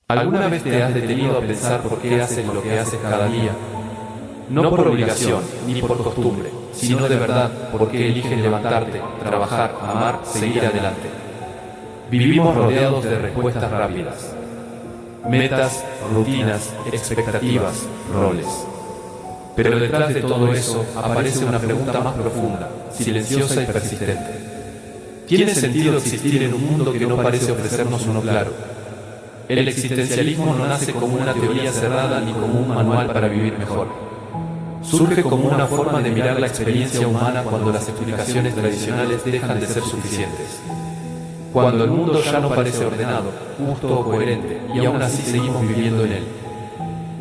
¿Alguna vez te has detenido a pensar por qué haces lo que haces cada día? No por obligación ni por costumbre, sino de verdad porque eliges levantarte, trabajar, amar, seguir adelante. Vivimos rodeados de respuestas rápidas. Metas, rutinas, expectativas, roles. Pero detrás de todo eso aparece una pregunta más profunda, silenciosa y persistente. ¿Tiene sentido existir en un mundo que no parece ofrecernos uno claro? El existencialismo no nace como una teoría cerrada ni como un manual para vivir mejor. Surge como una forma de mirar la experiencia humana cuando las explicaciones tradicionales dejan de ser suficientes. Cuando el mundo ya no parece ordenado, justo o coherente, y aún así seguimos viviendo en él.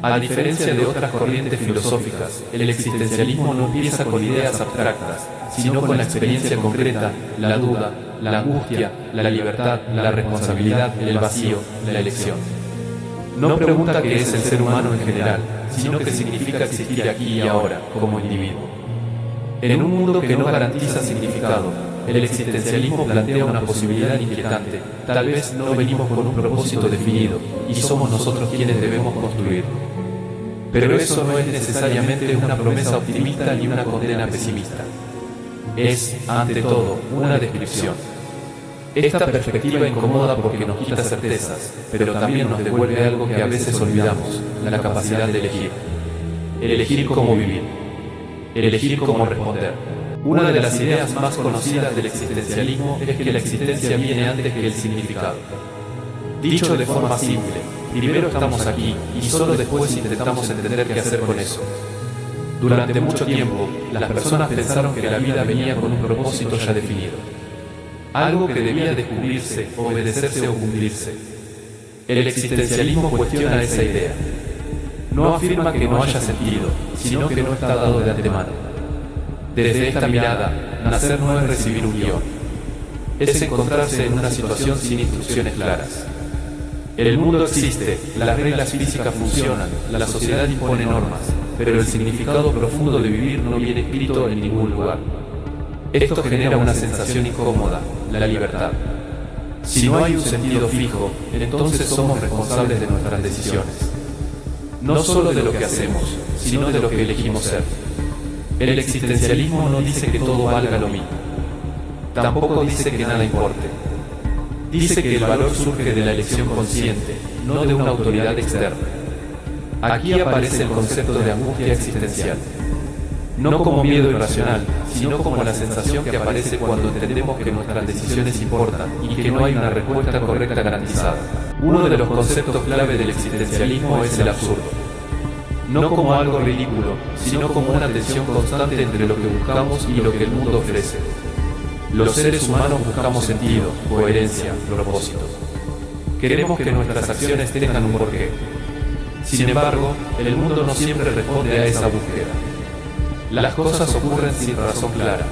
A diferencia de otras corrientes filosóficas, el existencialismo no empieza con ideas abstractas, sino con la experiencia concreta, la duda, la angustia, la libertad, la responsabilidad, el vacío, la elección. No pregunta qué es el ser humano en general, sino qué significa existir aquí y ahora, como individuo. En un mundo que no garantiza significado, el existencialismo plantea una posibilidad inquietante. Tal vez no venimos con un propósito definido, y somos nosotros quienes debemos construirlo. Pero eso no es necesariamente una promesa optimista ni una condena pesimista. Es, ante todo, una descripción. Esta perspectiva incomoda porque nos quita certezas, pero también nos devuelve algo que a veces olvidamos, la capacidad de elegir. El elegir cómo vivir. El elegir cómo responder. Una de las ideas más conocidas del existencialismo es que la existencia viene antes que el significado. Dicho de forma simple, primero estamos aquí y solo después intentamos entender qué hacer con eso. Durante mucho tiempo, las personas pensaron que la vida venía con un propósito ya definido. Algo que debía descubrirse, obedecerse o cumplirse. El existencialismo cuestiona esa idea. No afirma que no haya sentido, sino que no está dado de antemano. Desde esta mirada, nacer no es recibir un guión. Es encontrarse en una situación sin instrucciones claras. El mundo existe, las reglas físicas funcionan, la sociedad impone normas, pero el significado profundo de vivir no viene escrito en ningún lugar. Esto genera una sensación incómoda, la libertad. Si no hay un sentido fijo, entonces somos responsables de nuestras decisiones. No solo de lo que hacemos, sino de lo que elegimos ser. El existencialismo no dice que todo valga lo mismo. Tampoco dice que nada importe. Dice que el valor surge de la elección consciente, no de una autoridad externa. Aquí aparece el concepto de angustia existencial. No como miedo irracional, sino como la sensación que aparece cuando entendemos que nuestras decisiones importan y que no hay una respuesta correcta garantizada. Uno de los conceptos clave del existencialismo es el absurdo. No como algo ridículo, sino como una tensión constante entre lo que buscamos y lo que el mundo ofrece. Los seres humanos buscamos sentido, coherencia, propósito. Queremos que nuestras acciones tengan un porqué. Sin embargo, el mundo no siempre responde a esa búsqueda. Las cosas ocurren sin razón clara.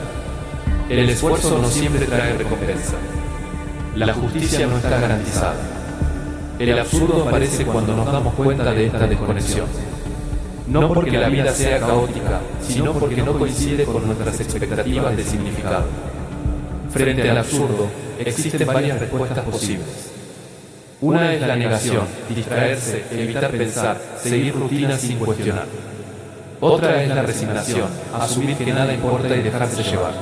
El esfuerzo no siempre trae recompensa. La justicia no está garantizada. El absurdo aparece cuando nos damos cuenta de esta desconexión. No porque la vida sea caótica, sino porque no coincide con nuestras expectativas de significado. Frente al absurdo, existen varias respuestas posibles. Una es la negación, distraerse, evitar pensar, seguir rutinas sin cuestionar. Otra es la resignación, asumir que nada importa y dejarse llevar.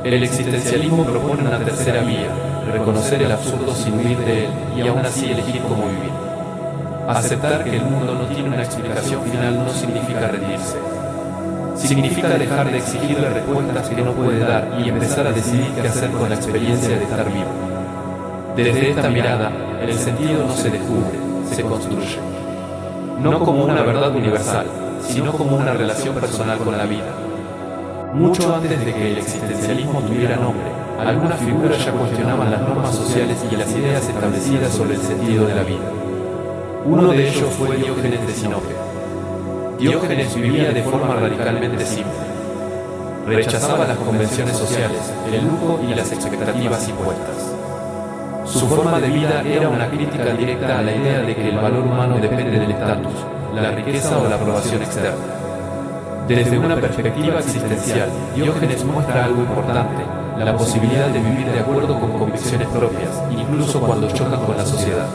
El existencialismo propone una tercera vía, reconocer el absurdo sin huir de él y aún así elegir cómo vivir. Aceptar que el mundo no tiene una explicación final no significa rendirse. Significa dejar de exigirle respuestas que no puede dar y empezar a decidir qué hacer con la experiencia de estar vivo. Desde esta mirada, el sentido no se descubre, se construye. No como una verdad universal, sino como una relación personal con la vida. Mucho antes de que el existencialismo tuviera nombre, algunas figuras ya cuestionaban las normas sociales y las ideas establecidas sobre el sentido de la vida. Uno de ellos fue Diógenes de Sinope. Diógenes vivía de forma radicalmente simple. Rechazaba las convenciones sociales, el lujo y las expectativas impuestas. Su forma de vida era una crítica directa a la idea de que el valor humano depende del estatus, la riqueza o la aprobación externa. Desde una perspectiva existencial, Diógenes muestra algo importante, la posibilidad de vivir de acuerdo con convicciones propias, incluso cuando chocan con la sociedad.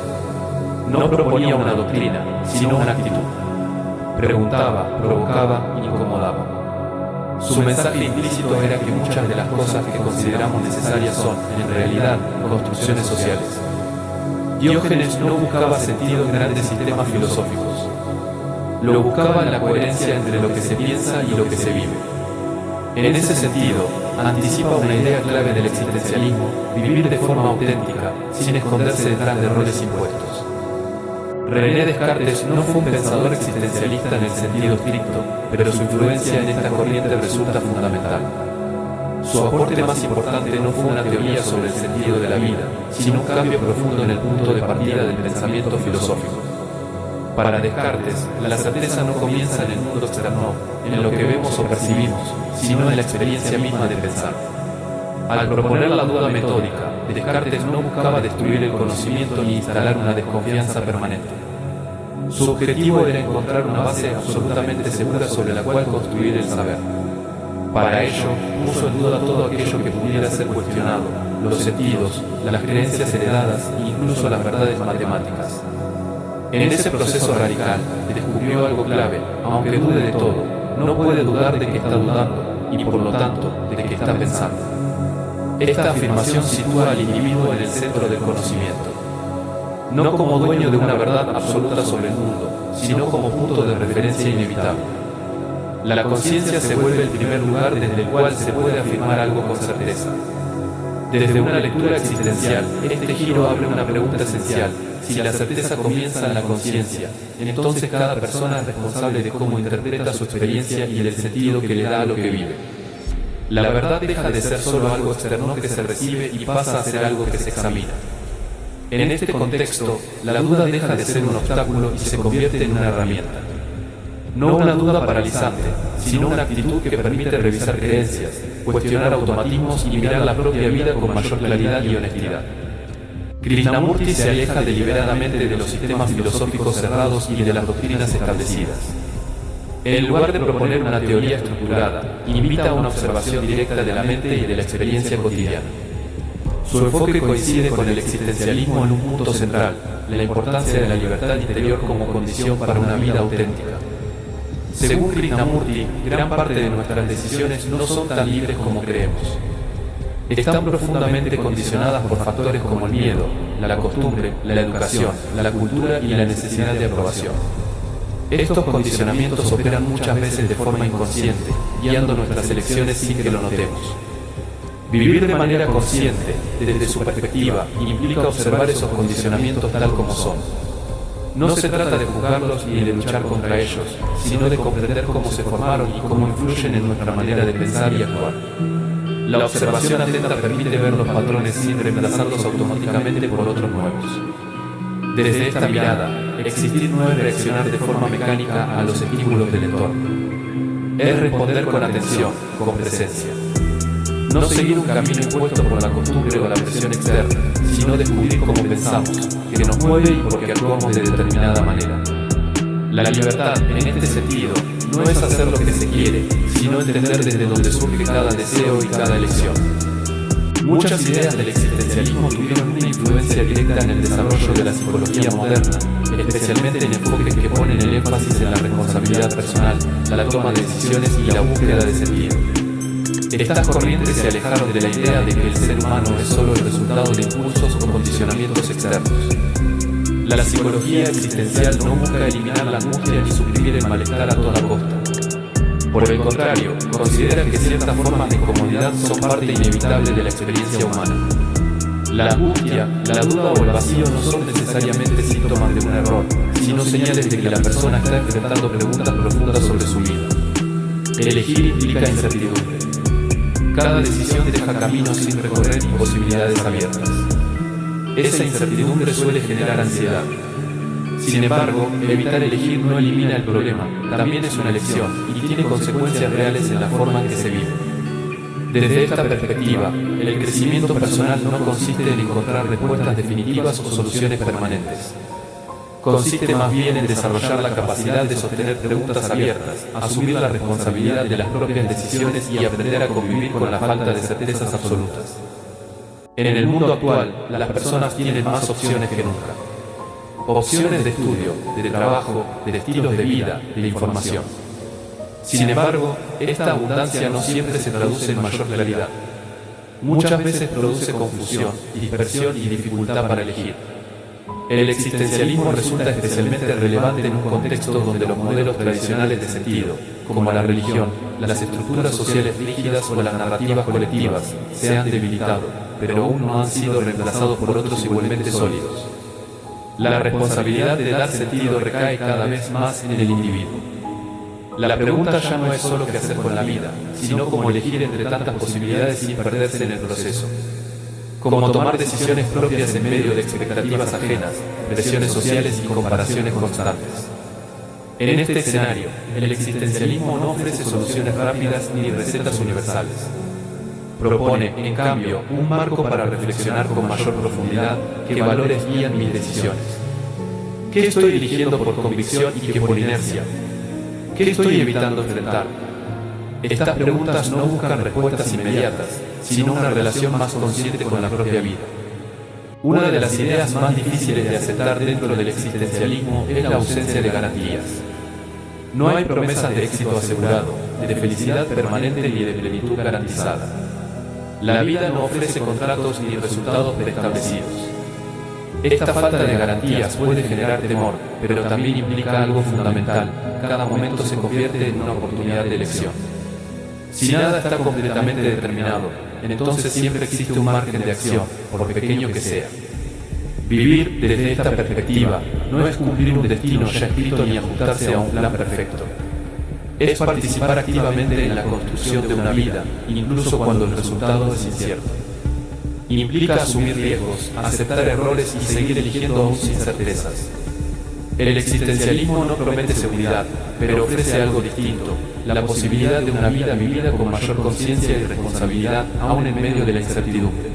No proponía una doctrina, sino una actitud. Preguntaba, provocaba, incomodaba. Su mensaje implícito era que muchas de las cosas que consideramos necesarias son, en realidad, construcciones sociales. Diógenes no buscaba sentido en grandes sistemas filosóficos. Lo buscaba en la coherencia entre lo que se piensa y lo que se vive. En ese sentido, anticipa una idea clave del existencialismo: vivir de forma auténtica, sin esconderse detrás de roles impuestos. René Descartes no fue un pensador existencialista en el sentido estricto, pero su influencia en esta corriente resulta fundamental. Su aporte más importante no fue una teoría sobre el sentido de la vida, sino un cambio profundo en el punto de partida del pensamiento filosófico. Para Descartes, la certeza no comienza en el mundo externo, en lo que vemos o percibimos, sino en la experiencia misma de pensar. Al proponer la duda metódica, Descartes no buscaba destruir el conocimiento ni instalar una desconfianza permanente. Su objetivo era encontrar una base absolutamente segura sobre la cual construir el saber. Para ello, puso en duda todo aquello que pudiera ser cuestionado: los sentidos, las creencias heredadas e incluso las verdades matemáticas. En ese proceso radical, descubrió algo clave: aunque dude de todo, no puede dudar de que está dudando y, por lo tanto, de que está pensando. Esta afirmación sitúa al individuo en el centro del conocimiento, no como dueño de una verdad absoluta sobre el mundo, sino como punto de referencia inevitable. La conciencia se vuelve el primer lugar desde el cual se puede afirmar algo con certeza. Desde una lectura existencial, este giro abre una pregunta esencial: si la certeza comienza en la conciencia, entonces cada persona es responsable de cómo interpreta su experiencia y del sentido que le da a lo que vive. La verdad deja de ser solo algo externo que se recibe y pasa a ser algo que se examina. En este contexto, la duda deja de ser un obstáculo y se convierte en una herramienta. No una duda paralizante, sino una actitud que permite revisar creencias, cuestionar automatismos y mirar la propia vida con mayor claridad y honestidad. Krishnamurti se aleja deliberadamente de los sistemas filosóficos cerrados y de las doctrinas establecidas. En lugar de proponer una teoría estructurada, invita a una observación directa de la mente y de la experiencia cotidiana. Su enfoque coincide con el existencialismo en un punto central: la importancia de la libertad interior como condición para una vida auténtica. Según Krishnamurti, gran parte de nuestras decisiones no son tan libres como creemos. Están profundamente condicionadas por factores como el miedo, la costumbre, la educación, la cultura y la necesidad de aprobación. Estos condicionamientos operan muchas veces de forma inconsciente, guiando nuestras elecciones sin que lo notemos. Vivir de manera consciente, desde su perspectiva, implica observar esos condicionamientos tal como son. No se trata de juzgarlos ni de luchar contra ellos, sino de comprender cómo se formaron y cómo influyen en nuestra manera de pensar y actuar. La observación atenta permite ver los patrones sin reemplazarlos automáticamente por otros nuevos. Desde esta mirada, existir no es reaccionar de forma mecánica a los estímulos del entorno. Es responder con atención, con presencia. No seguir un camino impuesto por la costumbre o la presión externa, sino descubrir cómo pensamos, que nos mueve y por qué actuamos de determinada manera. La libertad, en este sentido, no es hacer lo que se quiere, sino entender desde dónde surge cada deseo y cada elección. Muchas ideas del existencialismo tuvieron una influencia directa en el desarrollo de la psicología moderna, especialmente en enfoques que ponen el énfasis en la responsabilidad personal, la toma de decisiones y la búsqueda de sentido. Estas corrientes se alejaron de la idea de que el ser humano es solo el resultado de impulsos o condicionamientos externos. La psicología existencial no busca eliminar la angustia ni suprimir el malestar a toda costa. Por el contrario, considera que ciertas formas de incomodidad son parte inevitable de la experiencia humana. La angustia, la duda o el vacío no son necesariamente síntomas de un error, sino señales de que la persona está enfrentando preguntas profundas sobre su vida. Elegir implica incertidumbre. Cada decisión deja caminos sin recorrer y posibilidades abiertas. Esa incertidumbre suele generar ansiedad. Sin embargo, evitar elegir no elimina el problema, también es una elección y tiene consecuencias reales en la forma en que se vive. Desde esta perspectiva, el crecimiento personal no consiste en encontrar respuestas definitivas o soluciones permanentes. Consiste más bien en desarrollar la capacidad de sostener preguntas abiertas, asumir la responsabilidad de las propias decisiones y aprender a convivir con la falta de certezas absolutas. En el mundo actual, las personas tienen más opciones que nunca. opciones de estudio, de trabajo, de estilos de vida, de información. Sin embargo, esta abundancia no siempre se traduce en mayor claridad. Muchas veces produce confusión, dispersión y dificultad para elegir. El existencialismo resulta especialmente relevante en un contexto donde los modelos tradicionales de sentido, como la religión, las estructuras sociales rígidas o las narrativas colectivas, se han debilitado, pero aún no han sido reemplazados por otros igualmente sólidos. La responsabilidad de dar sentido recae cada vez más en el individuo. La pregunta ya no es solo qué hacer con la vida, sino cómo elegir entre tantas posibilidades sin perderse en el proceso. Cómo tomar decisiones propias en medio de expectativas ajenas, presiones sociales y comparaciones constantes. En este escenario, el existencialismo no ofrece soluciones rápidas ni recetas universales. Propone, en cambio, un marco para reflexionar con mayor profundidad qué valores guían mis decisiones. ¿Qué estoy eligiendo por convicción y qué por inercia? ¿Qué estoy evitando enfrentar? Estas preguntas no buscan respuestas inmediatas, sino una relación más consciente con la propia vida. Una de las ideas más difíciles de aceptar dentro del existencialismo es la ausencia de garantías. No hay promesas de éxito asegurado, de felicidad permanente ni de plenitud garantizada. La vida no ofrece contratos ni resultados preestablecidos. Esta falta de garantías puede generar temor, pero también implica algo fundamental: cada momento se convierte en una oportunidad de elección. Si nada está completamente determinado, entonces siempre existe un margen de acción, por pequeño que sea. Vivir desde esta perspectiva no es cumplir un destino ya escrito ni ajustarse a un plan perfecto. Es participar activamente en la construcción de una vida, incluso cuando el resultado es incierto. Implica asumir riesgos, aceptar errores y seguir eligiendo aún sin certezas. El existencialismo no promete seguridad, pero ofrece algo distinto: la posibilidad de una vida vivida con mayor conciencia y responsabilidad, aún en medio de la incertidumbre.